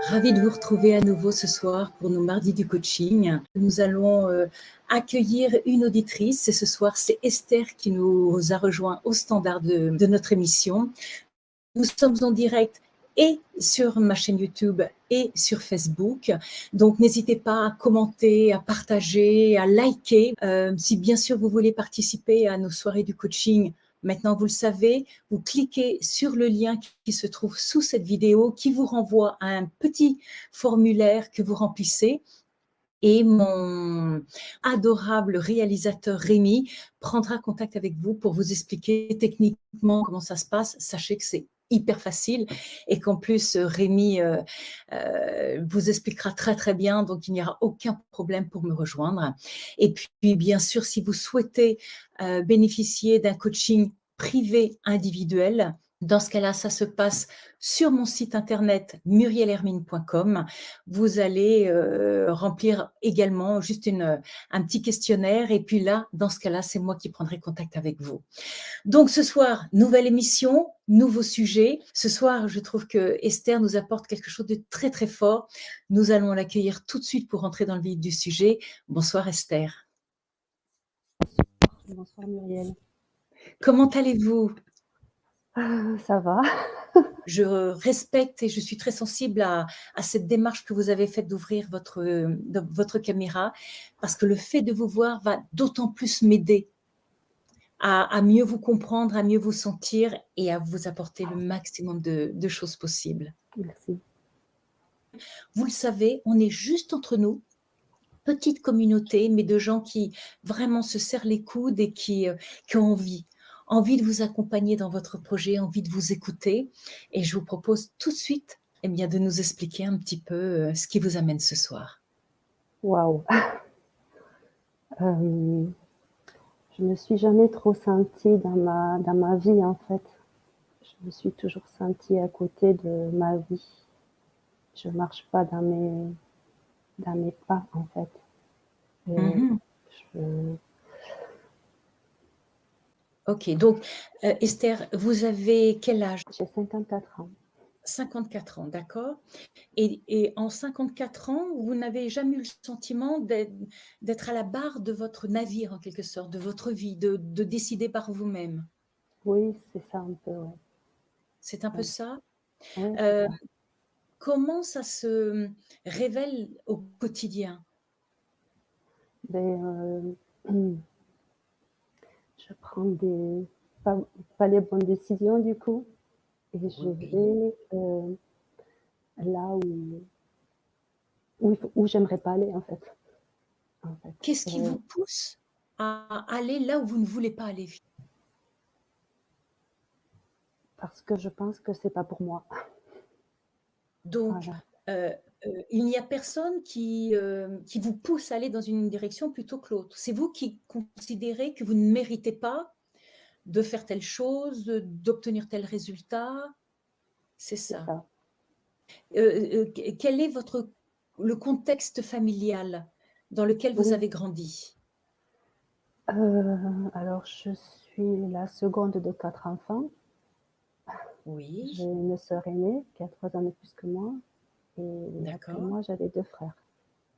Ravie de vous retrouver à nouveau ce soir pour nos mardis du coaching. Nous allons accueillir une auditrice et ce soir c'est Esther qui nous a rejoint au standard de notre émission. Nous sommes en direct et sur ma chaîne YouTube et sur Facebook. Donc n'hésitez pas à commenter, à partager, à liker. Si bien sûr vous voulez participer à nos soirées du coaching, maintenant vous le savez, vous cliquez sur le lien qui se trouve sous cette vidéo qui vous renvoie à un petit formulaire que vous remplissez. Et mon adorable réalisateur Rémi prendra contact avec vous pour vous expliquer techniquement comment ça se passe. Sachez que c'est hyper facile et qu'en plus Rémi vous expliquera très très bien, donc il n'y aura aucun problème pour me rejoindre. Et puis bien sûr, si vous souhaitez bénéficier d'un coaching privé individuel, dans ce cas-là, ça se passe sur mon site internet murielhermine.com. Vous allez remplir également juste un petit questionnaire et puis là, dans ce cas-là, c'est moi qui prendrai contact avec vous. Donc ce soir, nouvelle émission, nouveau sujet. Ce soir, je trouve que Esther nous apporte quelque chose de très très fort. Nous allons l'accueillir tout de suite pour rentrer dans le vif du sujet. Bonsoir Esther. Bonsoir Muriel. Comment allez-vous ? Ça va. Je respecte et je suis très sensible à cette démarche que vous avez faite d'ouvrir votre caméra parce que le fait de vous voir va d'autant plus m'aider à mieux vous comprendre, à mieux vous sentir et à vous apporter le maximum de choses possibles. Merci. Vous le savez, on est juste entre nous, petite communauté, mais de gens qui vraiment se serrent les coudes et qui ont envie de vous accompagner dans votre projet, envie de vous écouter. Et je vous propose tout de suite de nous expliquer un petit peu ce qui vous amène ce soir. Waouh. Je me suis jamais trop sentie dans ma vie en fait. Je me suis toujours sentie à côté de ma vie. Je marche pas dans mes pas en fait. Ok, donc Esther, vous avez quel âge ? J'ai 54 ans. 54 ans, d'accord. Et en 54 ans, vous n'avez jamais eu le sentiment d'être à la barre de votre navire, en quelque sorte, de votre vie, de décider par vous-même. Oui, c'est ça un peu, ouais. C'est un peu ça. Oui, c'est ça. Comment ça se révèle au quotidien ? Je prends pas les bonnes décisions du coup. Et je vais là où j'aimerais pas aller en fait. Qu'est-ce qui vous pousse à aller là où vous ne voulez pas aller ? Parce que je pense que c'est pas pour moi. Donc, voilà. il n'y a personne qui vous pousse à aller dans une direction plutôt que l'autre. C'est vous qui considérez que vous ne méritez pas de faire telle chose, d'obtenir tel résultat. C'est ça. Quel est le contexte familial dans lequel vous avez grandi ? Alors, je suis la seconde de 4 enfants. Oui. J'ai une sœur aînée qui a 3 ans de plus que moi. Et après moi, j'avais 2 frères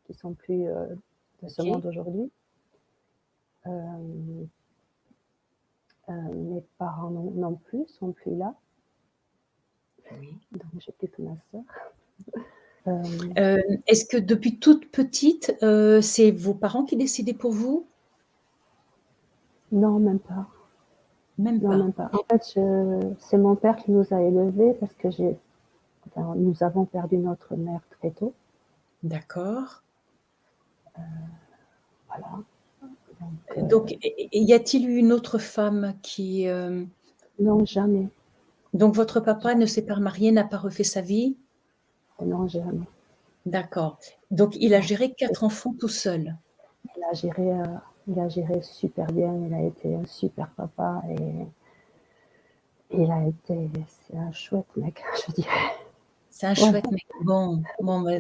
qui sont plus de ce monde aujourd'hui. Mes parents non plus, sont plus là. Oui. Donc, j'ai plus que ma sœur. Est-ce que depuis toute petite, c'est vos parents qui décidaient pour vous ? Non, même pas. Même pas. Non, même pas. En fait, c'est mon père qui nous a élevés parce que nous avons perdu notre mère très tôt. D'accord. Voilà. Donc, y a-t-il eu une autre femme qui… Non, jamais. Donc, votre papa ne s'est pas remarié, n'a pas refait sa vie ? Non, jamais. D'accord. Donc, il a géré 4 enfants tout seul. Il a géré super bien. Il a été un super papa et c'est un chouette mec, je dirais. C'est un chouette mec. Bon,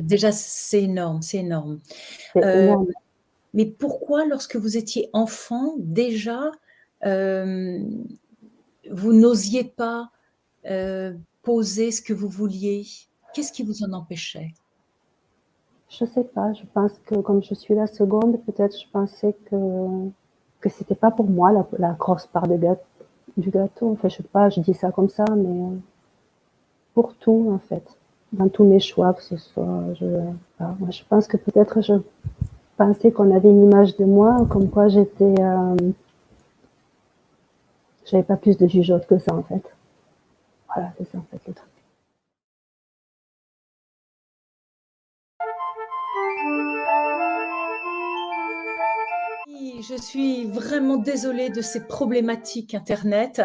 déjà, c'est énorme, c'est énorme. C'est énorme. Mais pourquoi, lorsque vous étiez enfant, déjà, vous n'osiez pas poser ce que vous vouliez ? Qu'est-ce qui vous en empêchait? Je sais pas, je pense que comme je suis la seconde, peut-être je pensais que c'était pas pour moi la grosse part du gâteau. Enfin, je sais pas, je dis ça comme ça, mais pour tout, en fait. Dans tous mes choix, que ce soit, moi, je pense que peut-être je pensais qu'on avait une image de moi, comme quoi j'avais pas plus de jugeote que ça, en fait. Voilà, c'est ça, en fait, le truc. Je suis vraiment désolée de ces problématiques internet.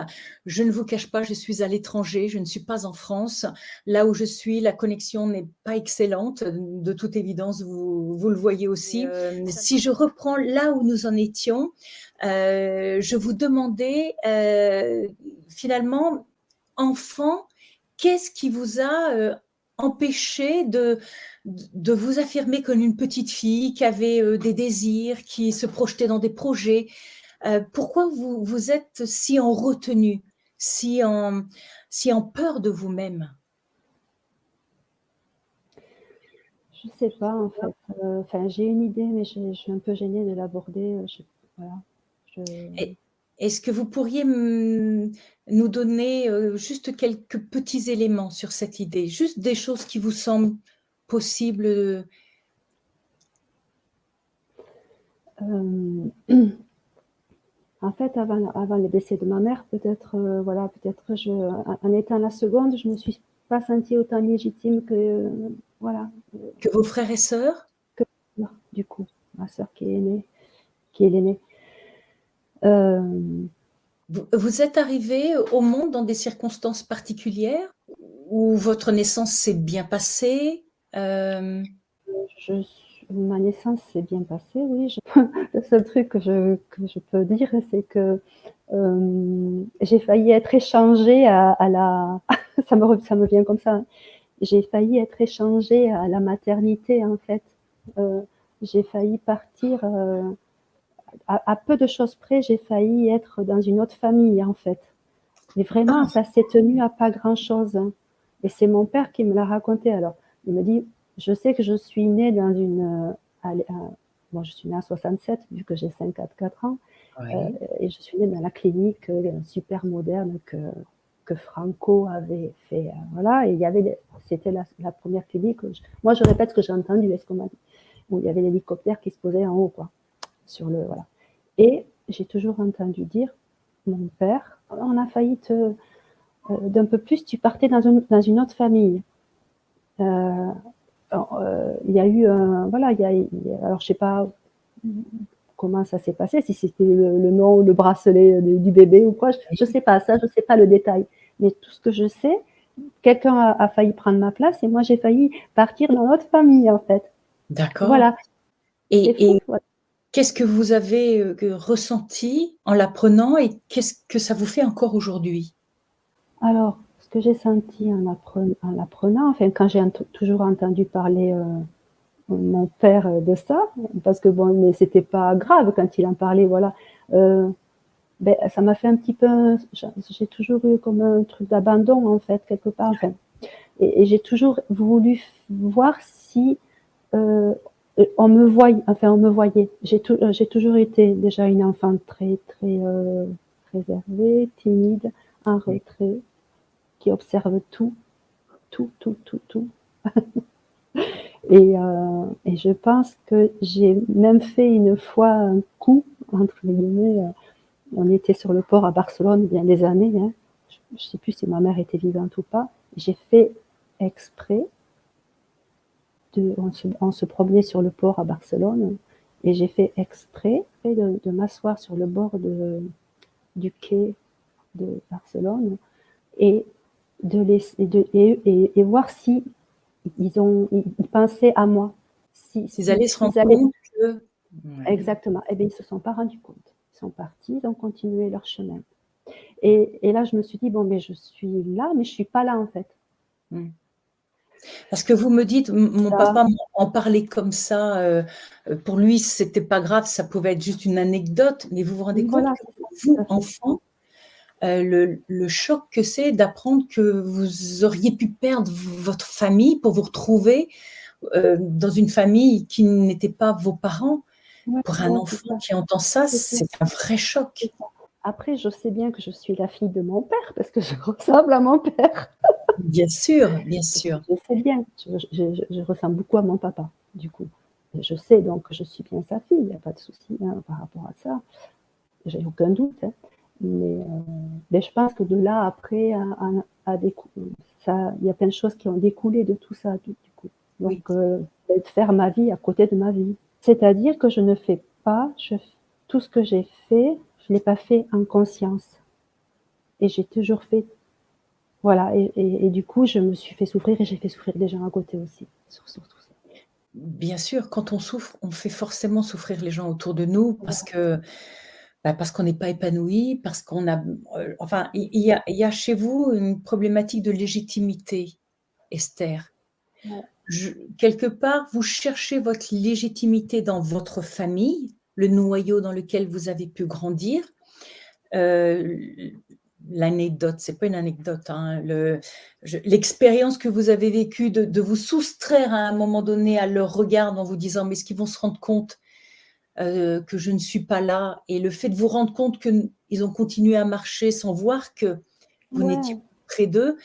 Je ne vous cache pas, je suis à l'étranger, je ne suis pas en France. Là où je suis, la connexion n'est pas excellente, de toute évidence, vous le voyez aussi. Si je reprends là où nous en étions, je vous demandais finalement, enfant, qu'est-ce qui vous a empêché de vous affirmer comme une petite fille qui avait des désirs, qui se projetait dans des projets. Pourquoi vous êtes si en retenue, si en peur de vous-même? Je sais pas, en fait. Enfin, j'ai une idée, mais je suis un peu gênée de l'aborder. Voilà. Je, Est-ce que vous pourriez nous donner juste quelques petits éléments sur cette idée, juste des choses qui vous semblent possibles? euh, En fait, avant le décès de ma mère, peut-être, voilà, peut-être en étant la seconde, je me suis pas sentie autant légitime que, voilà, Que vos frères et sœurs? que du coup, ma sœur qui est l'aînée. Euh, Vous êtes arrivé au monde dans des circonstances particulières où votre naissance s'est bien passée? Ma naissance s'est bien passée, oui. Le seul truc que je peux dire, c'est que j'ai failli être échangée à la. Ça me vient comme ça. Hein. J'ai failli être échangée à la maternité, en fait. Euh, j'ai failli partir, à peu de choses près, j'ai failli être dans une autre famille, en fait. Mais vraiment, Ah, ça s'est tenu à pas grand-chose. Hein. Et c'est mon père qui me l'a raconté. Alors, il me dit, je sais que je suis née dans moi, je suis née en 67, vu que j'ai 54 ans, oui. et je suis née dans la clinique super moderne que Franco avait fait. Voilà, et c'était la première clinique. Moi, je répète ce que j'ai entendu, est-ce qu'on m'a dit, où il y avait l'hélicoptère qui se posait en haut, quoi, voilà. Et j'ai toujours entendu dire, mon père, on a failli d'un peu plus, tu partais dans une autre famille. Il y a eu voilà, alors je sais pas comment ça s'est passé, si c'était le nom, le bracelet du bébé ou quoi, je sais pas ça, je sais pas le détail. Mais tout ce que je sais, quelqu'un a failli prendre ma place et moi j'ai failli partir dans notre famille en fait. D'accord. Voilà, c'est fou. Et Voilà. qu'est-ce que vous avez ressenti en l'apprenant et qu'est-ce que ça vous fait encore aujourd'hui? Alors, ce que j'ai senti en l'apprenant, enfin quand j'ai toujours entendu parler mon père de ça, parce que bon, mais c'était pas grave quand il en parlait, voilà. Euh, ben, ça m'a fait un petit peu, j'ai toujours eu comme un truc d'abandon en fait quelque part. Enfin, et j'ai toujours voulu voir si on me voyait. J'ai toujours été déjà une enfant très très réservée, timide, en retrait, qui observe tout, tout, tout, tout, tout. Et je pense que j'ai même fait une fois un coup, entre guillemets, on était sur le port à Barcelone il y a des années, hein. Je ne sais plus si ma mère était vivante ou pas. J'ai fait exprès, on se promenait sur le port à Barcelone, et j'ai fait exprès de m'asseoir sur le bord du quai de Barcelone et de laisser, et voir si ils pensaient à moi. Ils allaient se rendre S'ils allaient compte que ouais. exactement. Eh bien, ils ne se sont pas rendus compte. Ils sont partis, ils ont continué leur chemin. Et là, je me suis dit, bon, mais je suis là, mais je ne suis pas là, en fait. Mmh. Parce que vous me dites: Mon Ça, papa m'en parlait comme ça, pour lui, c'était pas grave, ça pouvait être juste une anecdote», mais vous vous rendez compte voilà, que c'est pour ça, tout vous, à fait. enfant, le choc que c'est d'apprendre que vous auriez pu perdre votre famille pour vous retrouver dans une famille qui n'était pas vos parents. Ouais, Pour un ouais, c'est enfant ça, qui entend ça, c'est ça, c'est un vrai c'est choc. ça. Après, je sais bien que je suis la fille de mon père parce que je ressemble à mon père. Bien sûr, bien Je sûr. je sais bien, je ressemble beaucoup à mon papa, du coup. Je sais donc que je suis bien sa fille, il y a pas de souci, hein, par rapport à ça. J'ai aucun doute, hein. Mais je pense que de là après à décou ça il y a plein de choses qui ont découlé de tout ça, du coup. Donc, Oui, de faire ma vie à côté de ma vie. C'est-à-dire que je ne fais pas tout ce que j'ai fait, je l'ai pas fait en conscience et j'ai toujours fait voilà et du coup, je me suis fait souffrir et j'ai fait souffrir des gens à côté aussi, sur tout ça. bien sûr, quand on souffre, on fait forcément souffrir les gens autour de nous parce qu'on n'est pas épanoui, parce qu'on a, enfin, il y a chez vous une problématique de légitimité, Esther. Ouais, Quelque part, vous cherchez votre légitimité dans votre famille, le noyau dans lequel vous avez pu grandir. L'anecdote, c'est pas une anecdote, hein, l'expérience que vous avez vécue de vous soustraire à un moment donné à leur regard en vous disant: «Mais est-ce qu'ils vont se rendre compte, que je ne suis pas là?» et le fait de vous rendre compte qu'ils ont continué à marcher sans voir que vous n'étiez ouais, pas près d'eux,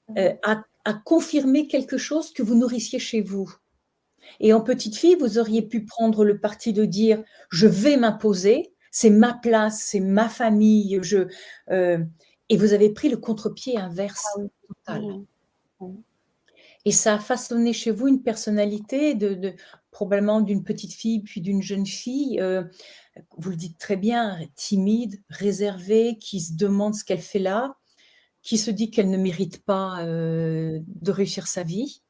ouais, a confirmé quelque chose que vous nourrissiez chez vous. Et en petite fille, vous auriez pu prendre le parti de dire: «Je vais m'imposer, c'est ma place, c'est ma famille, heu» et vous avez pris le contre-pied ah inverse oui, total. ouais, ouais, Et ça a façonné chez vous une personnalité de probablement d'une petite fille, puis d'une jeune fille, vous le dites très bien, timide, réservée, qui se demande ce qu'elle fait là, qui se dit qu'elle ne mérite pas, de réussir sa vie.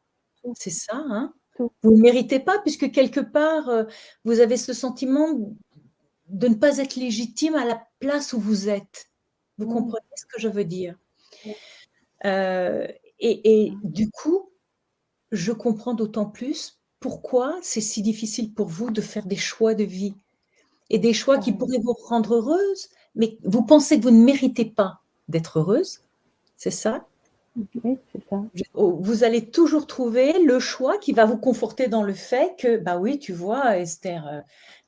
tout, C'est ça, hein? tout, Vous ne méritez pas puisque quelque part, vous avez ce sentiment de ne pas être légitime à la place où vous êtes. Vous ouais, comprenez ce que je veux dire? ouais, Heu c'est ça. et du coup, je comprends d'autant plus pourquoi c'est si difficile pour vous de faire des choix de vie et des choix qui Ouais, pourraient vous rendre heureuse, mais vous pensez que vous ne méritez pas d'être heureuse, c'est ça? oui, c'est ça. Vous allez toujours trouver le choix qui va vous conforter dans le fait que, bah oui, tu vois, Esther,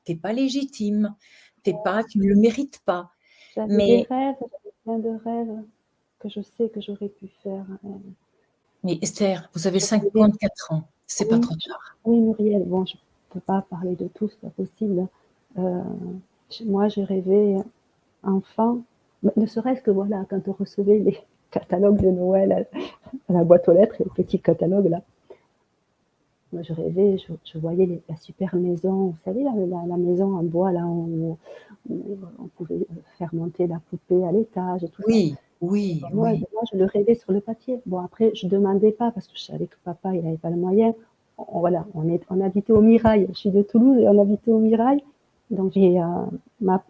tu es pas légitime, tu ne le mérites pas. J'avais des Mais rêves, j'avais plein de rêves que je sais que j'aurais pu faire, Esther, vous avez je rêvais 54 ans, c'est pas oui, trop tard. oui Muriel, bon je peux pas parler de tout, c'est pas possible. Heu, moi j'ai rêvé enfant, bah, ne serait-ce que voilà, quand on recevait les catalogues de Noël à la boîte aux lettres, les petits catalogues là. Moi je rêvais, je voyais la super maison, vous savez la maison en bois là où on pouvait, faire monter la poupée à l'étage et tout ça. Oui, oui, oui, Moi je le rêvais sur le papier. Bon après je demandais pas parce que je savais que papa il avait pas le moyen. Voilà, on habitait au Mirail. Je suis de Toulouse et on habitait au Mirail. Donc ma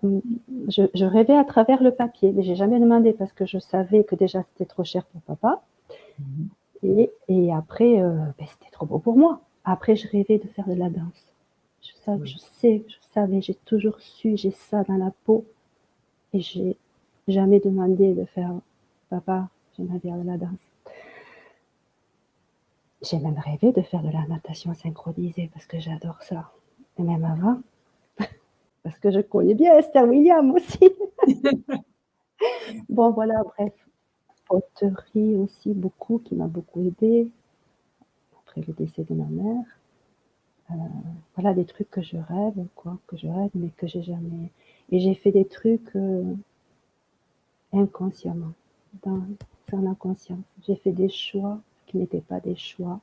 je rêvais à travers le papier, mais j'ai jamais demandé parce que je savais que déjà c'était trop cher pour papa mmh, et après, c'était trop beau pour moi. Après je rêvais de faire de la danse. oui. Je savais, j'ai toujours su, j'ai ça dans la peau et j'ai jamais demandé de faire: «Papa, j'aimerais faire de la danse». J'ai même rêvé de faire de la natation synchronisée parce que j'adore ça et même avant, parce que je connais bien Esther Williams aussi. Bon voilà, bref, poterie aussi beaucoup, qui m'a beaucoup aidée après le décès de ma mère. Voilà des trucs que je rêve quoi, que je rêve mais que j'ai jamais et j'ai fait des trucs, inconsciemment, dans sans la conscience. J'ai fait des choix qui n'étaient pas des choix.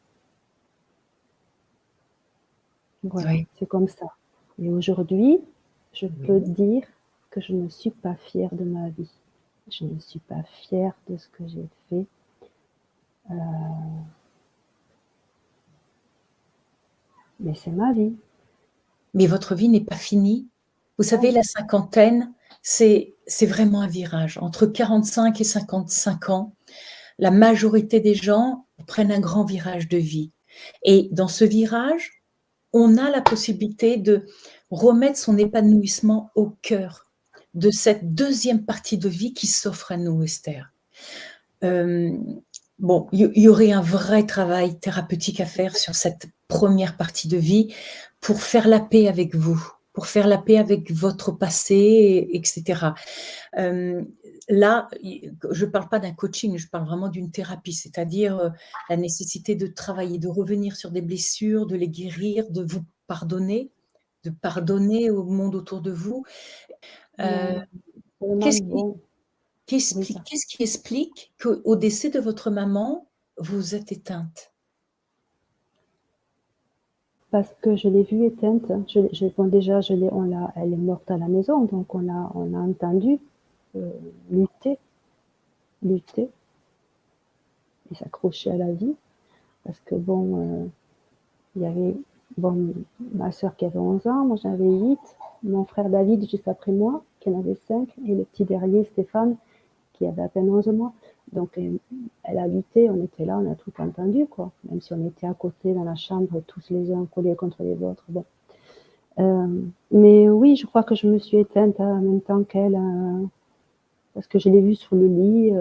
Voilà, Oui, c'est comme ça et aujourd'hui, je peux oui. dire que je ne suis pas fière de ma vie. Je ne suis pas fière de ce que j'ai fait, mais c'est ma vie. Mais votre vie n'est pas finie. Vous savez, Non, la cinquantaine, c'est vraiment un virage. Entre 45 et 55 ans, la majorité des gens prennent un grand virage de vie et dans ce virage, on a la possibilité de remettre son épanouissement au cœur de cette deuxième partie de vie qui s'offre à nous, Esther. Bon, il y aurait un vrai travail thérapeutique à faire sur cette première partie de vie pour faire la paix avec vous, pour faire la paix avec votre passé, etc. Là, je ne parle pas d'un coaching, je parle vraiment d'une thérapie, c'est-à-dire la nécessité de travailler, de revenir sur des blessures, de les guérir, de vous pardonner, de pardonner au monde autour de vous. Ouais, vraiment Qu'est-ce qui, bon. Oui, ça. qu'est-ce qui explique qu'au décès de votre maman, vous êtes éteinte? Parce que je l'ai vue éteinte. Bon, déjà, elle est morte à la maison, donc on a entendu lutter, lutter et s'accrocher à la vie. Parce que bon, il y avait bon, ma soeur qui avait 11 ans, moi j'avais 8, mon frère David juste après moi, qui en avait 5, et le petit dernier Stéphane, qui avait à peine 11 mois. Donc elle a lutté, on était là, on a tout entendu, quoi. Même si on était à côté dans la chambre, tous les uns collés contre les autres. Bon. Mais oui, je crois que je me suis éteinte en même temps qu'elle, parce que je l'ai vue sur le lit,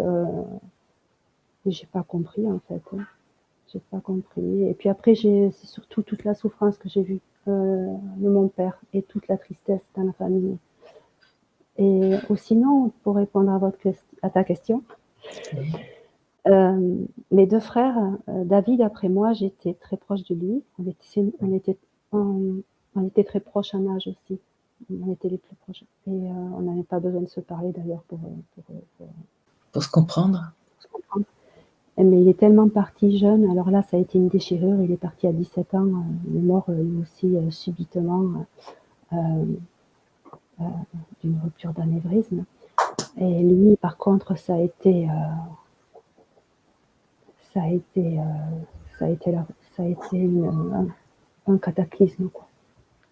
et j'ai pas compris en fait. J'ai pas compris. Et puis après, c'est surtout toute la souffrance que j'ai vue de mon père et toute la tristesse dans la famille. Et sinon, pour répondre à ta question, mes deux frères, David, après moi, j'étais très proche de lui. On était très proches en âge aussi. On était les plus proches. Et on n'avait pas besoin de se parler d'ailleurs Pour se comprendre. se comprendre. Mais il est tellement parti jeune. Alors là, ça a été une déchirure. Il est parti à 17 ans. Il est mort lui aussi subitement d'une rupture d'anévrisme. Et lui, par contre, ça a été un cataclysme, quoi.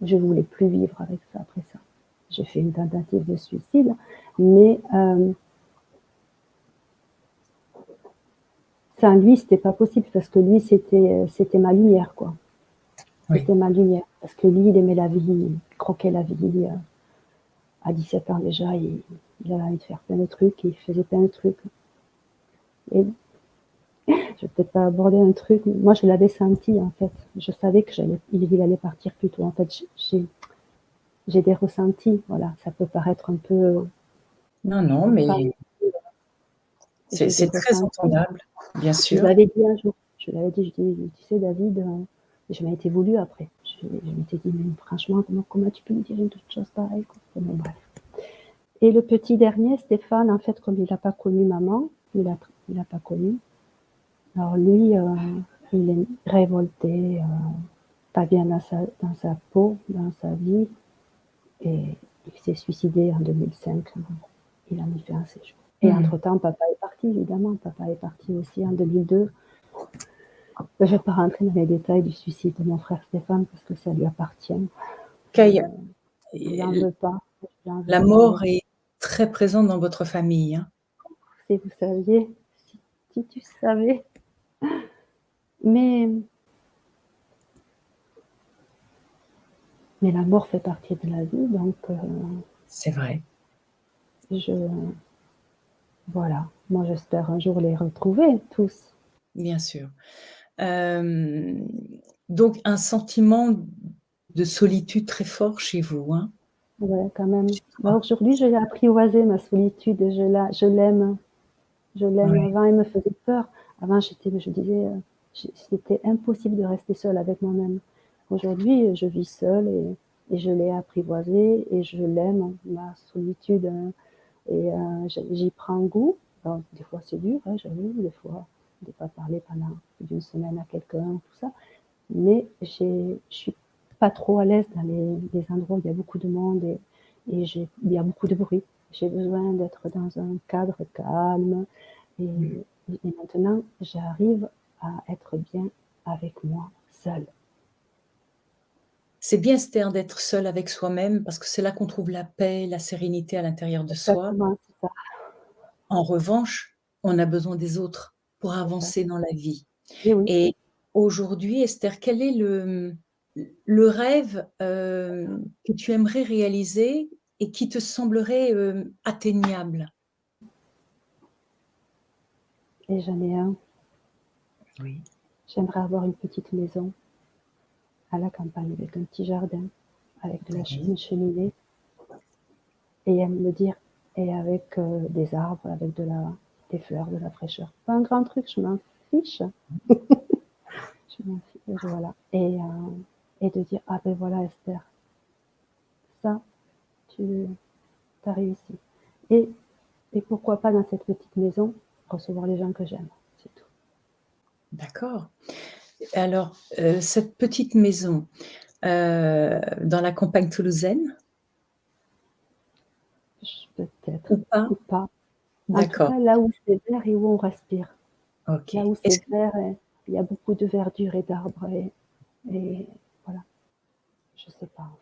Je voulais plus vivre avec ça après ça. J'ai fait une tentative de suicide, mais sans lui, c'était pas possible parce que lui, c'était ma lumière, quoi. C'était ma lumière. Parce que lui, il aimait la vie, il croquait la vie. À 17 ans déjà, il avait envie de faire plein de trucs, il faisait plein de trucs. Et je vais peut-être pas aborder un truc, moi je l'avais senti en fait. Je savais qu'il allait partir plus tôt. En fait, j'ai des ressentis, voilà. Ça peut paraître un peu Non, non, mais j'ai des c'est très ressentis. entendable, bien Je sûr. l'avais dit un jour, je dis, tu sais David, je m'ai été voulu après. Je m'étais dit, mais franchement, comment tu peux me dire une chose pareille, quoi. Bon, bref. Et le petit dernier, Stéphane, en fait, comme il n'a pas connu maman, il a pas connu. Alors lui, il est révolté, pas bien dans sa peau, dans sa vie, et il s'est suicidé en 2005. Il a mis fin à ses jours. Et entre-temps, papa est parti, évidemment. Papa est parti aussi en 2002. Je ne vais pas rentrer dans les détails du suicide de mon frère Stéphane parce que ça lui appartient. Kay, Je n'en veux pas. la mort est très présente dans votre famille. Hein. Si vous saviez, si tu savais. Mais la mort fait partie de la vie, donc c'est vrai. Voilà. Moi, j'espère un jour les retrouver tous. Bien sûr. Donc un sentiment de solitude très fort chez vous, hein? Ouais, quand même. Bah, aujourd'hui, je l'ai apprivoisé, ma solitude. Je l'aime. Je l'aime. Ouais. Avant, elle me faisait peur. Avant, je disais, c'était impossible de rester seule avec moi-même. Aujourd'hui, je vis seule et je l'ai apprivoisée et je l'aime, ma solitude. Et j'y prends goût. Alors, des fois, c'est dur, hein, j'avoue, des fois, de pas parler pendant plus d'une semaine à quelqu'un, tout ça. Mais je suis pas trop à l'aise dans les endroits où il y a beaucoup de monde et il y a beaucoup de bruit. J'ai besoin d'être dans un cadre calme et maintenant, j'arrive à être bien avec moi seule. C'est bien, Esther, d'être seule avec soi-même parce que c'est là qu'on trouve la paix, la sérénité à l'intérieur de soi. Exactement, c'est ça. En revanche, on a besoin des autres pour C'est ça. avancer dans la vie. Et oui. Et aujourd'hui, Esther, quel est le rêve, que tu aimerais réaliser et qui te semblerait atteignable? Et j'en ai un. Oui. J'aimerais avoir une petite maison à la campagne avec un petit jardin, avec une cheminée, et elle me dire, et avec des arbres, avec des fleurs, de la fraîcheur. Pas un grand truc, je m'en fiche. Je m'en fiche, voilà. Et de dire, ah ben voilà Esther, ça, tu as réussi. Et, et pourquoi pas dans cette petite maison, recevoir les gens que j'aime, c'est tout. D'accord. Alors, cette petite maison, dans la campagne toulousaine Peut-être, ou pas? ou pas. En tout D'accord, cas, là où c'est vert et où on respire. OK. Là où Est-ce c'est vert, il y a beaucoup de verdure et d'arbres et voilà, je sais pas en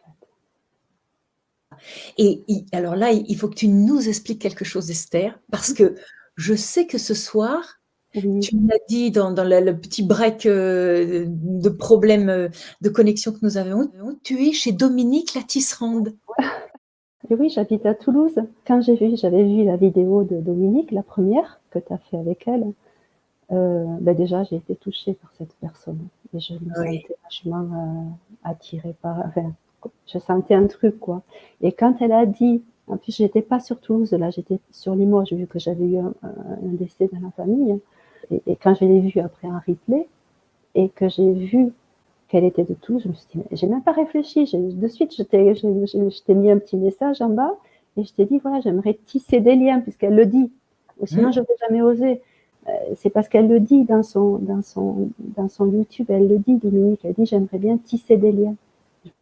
fait. alors là, il faut que tu nous expliques quelque chose, Esther, parce que je sais que ce soir, Oui, tu me l'as dit dans le petit break, de problème, de connexion que nous avons, tu es chez Dominique la tisserande. et oui, j'habite à Toulouse. Quand j'avais vu la vidéo de Dominique, la première que tu as fait avec elle, bah, déjà j'ai été touchée par cette personne et je me Oui. sentais vachement, attirée par enfin, je sentais un truc quoi et quand elle a dit en plus j'étais pas sur Toulouse là, j'étais sur Limoges vu que j'avais eu un décès dans la famille et quand je l'ai vue après en replay et que j'ai vu qu'elle était de Toulouse, je me suis dit: «Mais» j'ai même pas réfléchi, de suite je t'ai mis un petit message en bas et je t'ai dit: «Voilà, j'aimerais tisser des liens» puisqu'elle le dit, ou sinon Mmh. j'aurais jamais osé. C'est parce qu'elle le dit dans son YouTube, elle le dit Dominique, elle dit: «J'aimerais bien tisser des liens»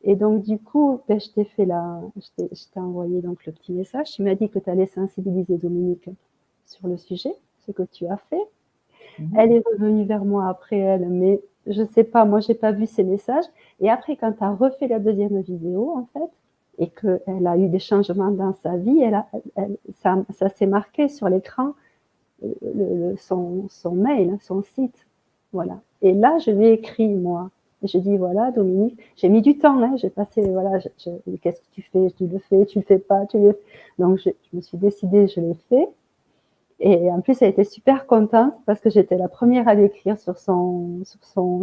et donc du coup, beh, je t'ai envoyé donc le petit message. Tu m'as dit que tu allais sensibiliser Dominique sur le sujet, ce que tu as fait. Mmh. Elle est revenue vers moi après elle, mais je sais pas, moi j'ai pas vu ses messages et après quand tu as refait la deuxième vidéo en fait et qu'elle a eu des changements dans sa vie, ça s'est marqué sur l'écran, son mail, son site, voilà et là je lui ai écrit moi et je dis: «Voilà Dominique», j'ai mis du temps, hein, j'ai passé voilà, je «Qu'est-ce que tu fais?» Tu le fais pas, tu le» donc je me suis décidée, je l'ai fait et en plus, elle était super contente parce que j'étais la première à l'écrire sur son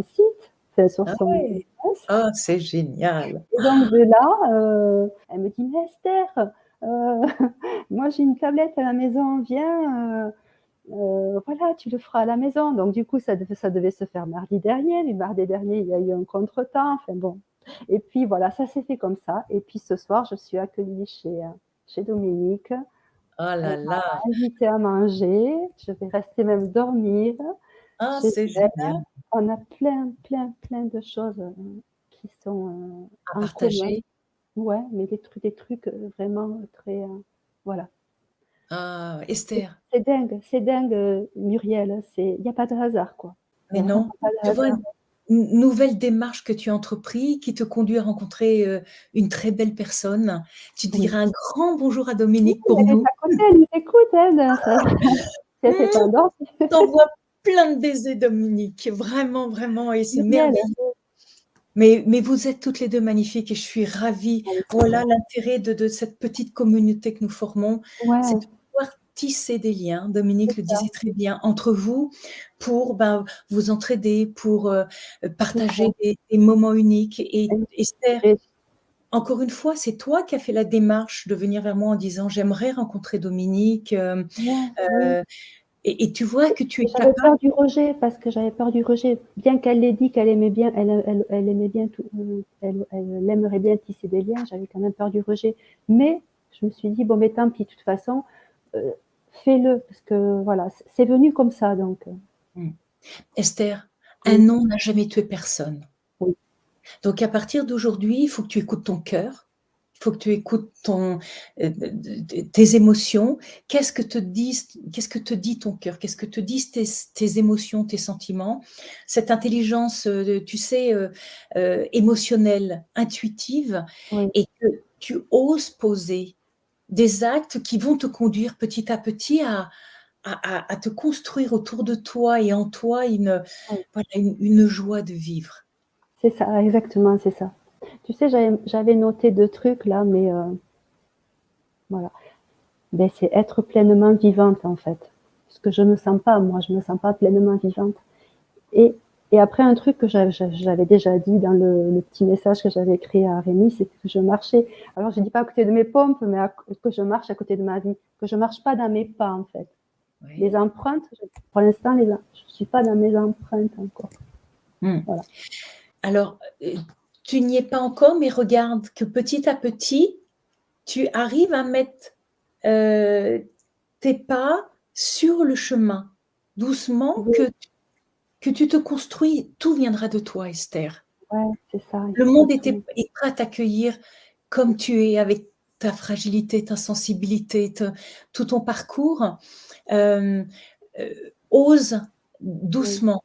site, enfin sur Ah son ouais! adresse Ah, c'est génial! et donc de là, elle me dit: «Mais Esther, moi j'ai une tablette à la maison, viens, voilà, tu le feras à la maison». Donc du coup, ça devait se faire mardi dernier, mais mardi dernier, il y a eu un contretemps, enfin bon et puis voilà, ça s'est fait comme ça et puis ce soir, je suis accueillie chez Dominique. Oh Elle là m'a là! invitée à manger, je vais rester même dormir Ah, chez c'est elle. génial! On a plein de choses, qui sont, À en commun. partager. Ouais, mais des trucs, vraiment très, voilà. Ah, Esther, C'est dingue, Muriel, il y a pas de hasard, quoi. Il y mais a vraiment non, pas de tu vois, hasard. nouvelle démarche que tu as entrepris, qui te conduit à rencontrer, une très belle personne. Tu Oui. diras un grand bonjour à Oui, Dominique pour elle est nous. à côté, elle nous écoute, elle, ça si elle s'est pas Mmh, endormie. t'envoie plein de baisers Dominique, vraiment, vraiment et c'est Muriel, merveilleux. Mais vous êtes toutes les 2 magnifiques et je suis ravie. elle est super. Voilà l'intérêt de cette petite communauté que nous formons, c'est Ouais, de pouvoir tisser des liens, c'est Dominique le ça, disait très bien, entre vous pour, ben, vous entraider, pour, c'est ça. partager des moments uniques et Et Esther, et encore une fois, c'est toi qui as fait la démarche de venir vers moi en disant: «J'aimerais rencontrer Dominique», ouais, oui. et tu vois que tu es J'avais capable. peur du rejet parce que j'avais peur du rejet. Bien qu'elle l'ait dit qu'elle aimait bien, elle aimait bien tout, elle aimerait bien tisser des liens, j'avais quand même peur du rejet. Mais je me suis dit: «Bon, mais tant pis, de toute façon, heu, fais-le» parce que voilà, c'est venu comme ça donc Mmh. Esther, un oui, nom n'a jamais tué personne. oui, Donc à partir d'aujourd'hui, il faut que tu écoutes ton cœur, il faut que tu écoutes tes émotions. Qu'est-ce que te dit ton cœur? Qu'est-ce que te disent tes émotions, tes sentiments? Cette intelligence, tu sais, émotionnelle, intuitive oui, et que tu oses poser des actes qui vont te conduire petit à petit à te construire autour de toi et en toi oui. voilà, une joie de vivre. C'est ça, exactement, c'est ça. Tu sais, j'avais noté 2 trucs là, mais Voilà. Ben, c'est être pleinement vivante, en fait. Ce que je me sens pas, moi, je me sens pas pleinement vivante. Et, et après, un truc que j'avais déjà dit dans le petit message que j'avais écrit à Rémi, c'est que je marchais, alors je dis pas à côté de mes pompes, mais que je marche à côté de ma vie, que je marche pas dans mes pas, en fait. Oui. Les empreintes, pour l'instant, je suis pas dans mes empreintes encore. Voilà. Alors, tu n'y es pas encore, mais regarde que petit à petit, tu arrives à mettre tes pas sur le chemin, doucement, Oui, que tu te construis. Tout viendra de toi, Esther. ouais, c'est ça, il Le faut monde est continuer. prêt à t'accueillir comme tu es, avec ta fragilité, ta sensibilité, tout ton parcours. Euh, Ose Oui. doucement,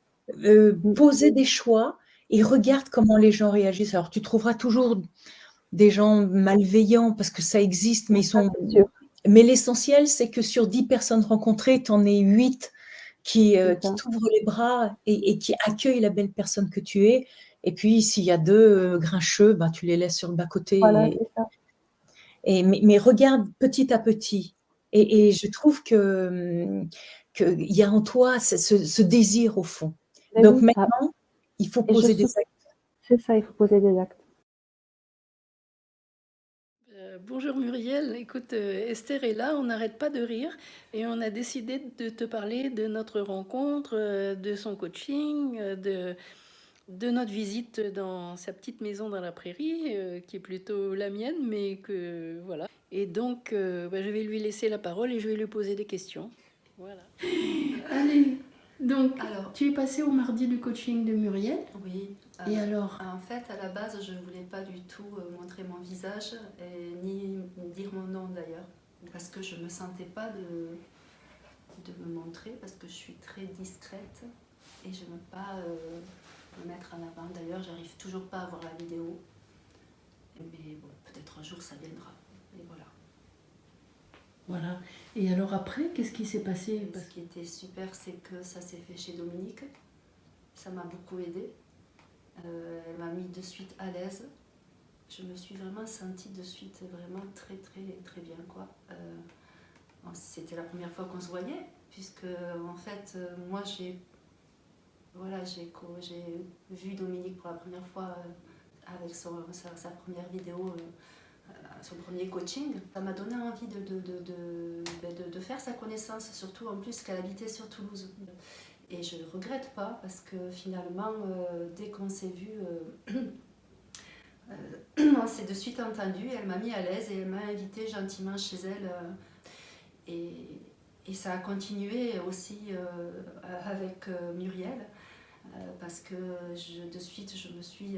poser des choix et regarde comment les gens réagissent. Alors, tu trouveras toujours des gens malveillants parce que ça existe, mais Ça, c'est sûr, mais l'essentiel, c'est que sur 10 personnes rencontrées, tu en aies 8 qui c'est ça. t'ouvrent les bras et qui accueillent la belle personne que tu es. Et puis, s'il y a 2 grincheux, ben, tu les laisses sur le Voilà, bas-côté. c'est ça. Mais regarde petit à petit. Et je trouve qu'il y a en toi ce désir au fond. Ben Donc oui, maintenant, il faut et je poser des suis, actes. c'est ça, il faut poser des actes. Bonjour Muriel, écoute, Esther est là, on n'arrête pas de rire et on a décidé de te parler de notre rencontre, de son coaching, de notre visite dans sa petite maison dans la prairie, qui est plutôt la mienne, mais que voilà. Et donc, bah, je vais lui laisser la parole et je vais lui poser des questions. Voilà. Allez, donc, Alors, tu es passé au mardi du coaching de Muriel. oui. Et alors? En fait, à la base, je ne voulais pas du tout montrer mon visage, et ni dire mon nom d'ailleurs, parce que je ne me sentais pas de me montrer, parce que je suis très discrète et je n'aime pas me mettre en avant. D'ailleurs, j'arrive toujours pas à voir la vidéo, mais bon, peut-être un jour ça viendra. Et voilà. Voilà. Et alors après, qu'est-ce qui s'est passé? Et ce qui était super, c'est que ça s'est fait chez Dominique. Ça m'a beaucoup aidée. Elle m'a mis de suite à l'aise. Je me suis vraiment sentie de suite vraiment très très très bien, quoi. C'était la première fois qu'on se voyait, puisque en fait moi j'ai vu Dominique pour la première fois avec sa première vidéo, son premier coaching. Ça m'a donné envie de faire sa connaissance, surtout en plus qu'elle habitait sur Toulouse. Et je ne regrette pas, parce que finalement, dès qu'on s'est vu, on s'est de suite entendu. Elle m'a mis à l'aise et elle m'a invité gentiment chez elle. Et ça a continué aussi avec Muriel, parce que de suite, je me suis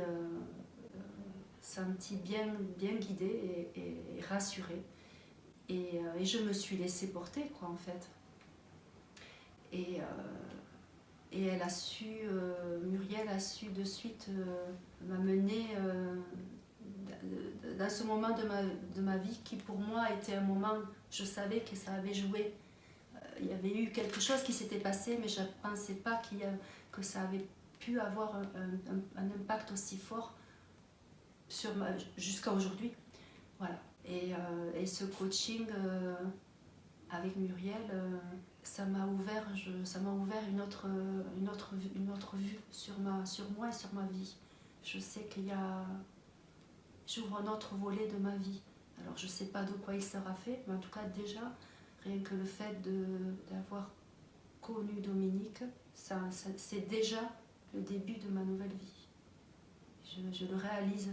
sentie bien guidée et rassurée. Et je me suis laissée porter, quoi, en fait. Et elle a su, Muriel a su de suite m'amener dans ce moment de ma vie qui pour moi était un moment, je savais que ça avait joué. Il y avait eu quelque chose qui s'était passé, mais je ne pensais pas que ça avait pu avoir un impact aussi fort jusqu'à aujourd'hui. Voilà. Et ce coaching avec Muriel, ça m'a ouvert une autre vue sur moi et sur ma vie. Je sais j'ouvre un autre volet de ma vie. Alors je ne sais pas de quoi il sera fait, mais en tout cas déjà, rien que le fait d'avoir connu Dominique, c'est déjà le début de ma nouvelle vie. Je le réalise,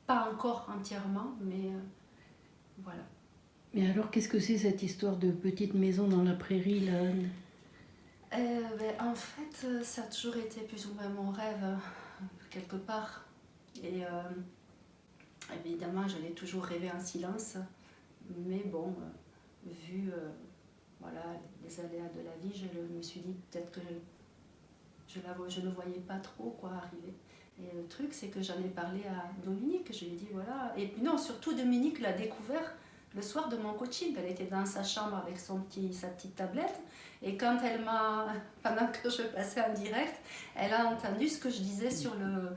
pas encore entièrement, mais voilà. Mais alors, qu'est-ce que c'est cette histoire de petite maison dans la prairie, là? En fait, ça a toujours été plus ou moins mon rêve, quelque part. Et évidemment, je l'ai toujours rêvé en silence. Mais bon, vu voilà, les aléas de la vie, je me suis dit peut-être que je ne voyais pas trop quoi arriver. Et le truc, c'est que j'en ai parlé à Dominique. Je lui ai dit voilà. Et puis non, surtout Dominique l'a découvert le soir de mon coaching. Elle était dans sa chambre avec sa petite tablette. Et quand pendant que je passais en direct, elle a entendu ce que je disais sur le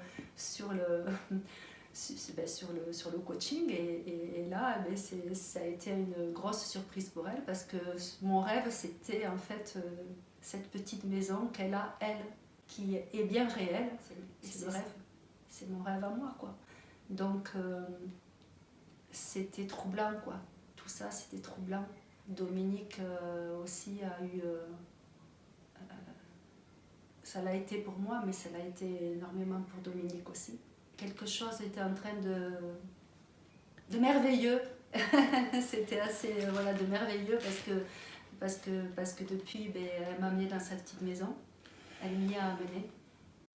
sur le coaching. Et là, ben, ça a été une grosse surprise pour elle parce que mon rêve, c'était en fait cette petite maison qu'elle a, elle, qui est bien réelle. C'est le rêve. C'est mon rêve à moi, quoi. Donc, c'était troublant, quoi. Tout ça, c'était troublant. Dominique aussi a eu... ça l'a été pour moi, mais ça l'a été énormément pour Dominique aussi. Quelque chose était en train de merveilleux. C'était assez de merveilleux parce que depuis, ben, elle m'a amenée dans sa petite maison. Elle m'y a amenée.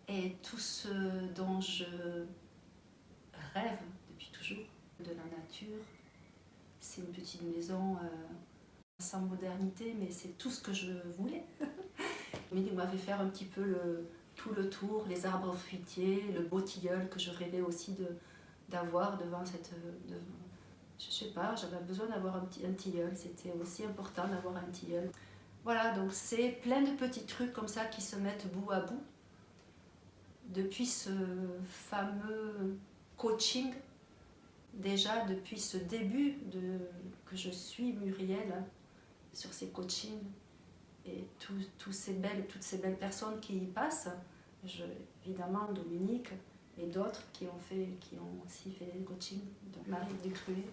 Et tout ce dont je rêve depuis toujours, de la nature, c'est une petite maison sans modernité, mais c'est tout ce que je voulais. Il m'avait fait un petit peu tout le tour, les arbres fruitiers, le beau tilleul que je rêvais aussi d'avoir devant cette... je sais pas, j'avais besoin d'avoir un tilleul, c'était aussi important d'avoir un tilleul. Voilà, donc c'est plein de petits trucs comme ça qui se mettent bout à bout. Depuis ce fameux coaching, déjà depuis ce début que je suis Muriel sur ces coachings et toutes ces belles personnes qui y passent, évidemment Dominique et d'autres qui ont aussi fait des coachings, donc Marie Ducruet,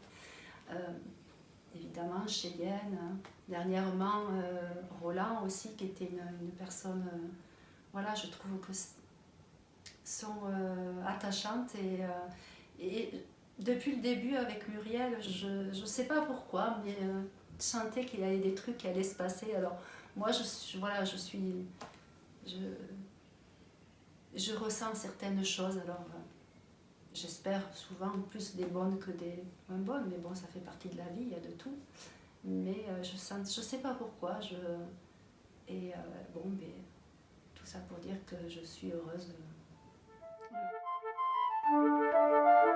évidemment Cheyenne, dernièrement Roland aussi qui était une personne, je trouve que sont attachantes et depuis le début avec Muriel, je ne sais pas pourquoi, mais je sentais qu'il y avait des trucs qui allaient se passer. Alors moi, je ressens certaines choses. Alors j'espère souvent plus des bonnes que des moins bonnes, mais bon, ça fait partie de la vie, il y a de tout. Mais je sais pas pourquoi. Tout ça pour dire que je suis heureuse. Voilà.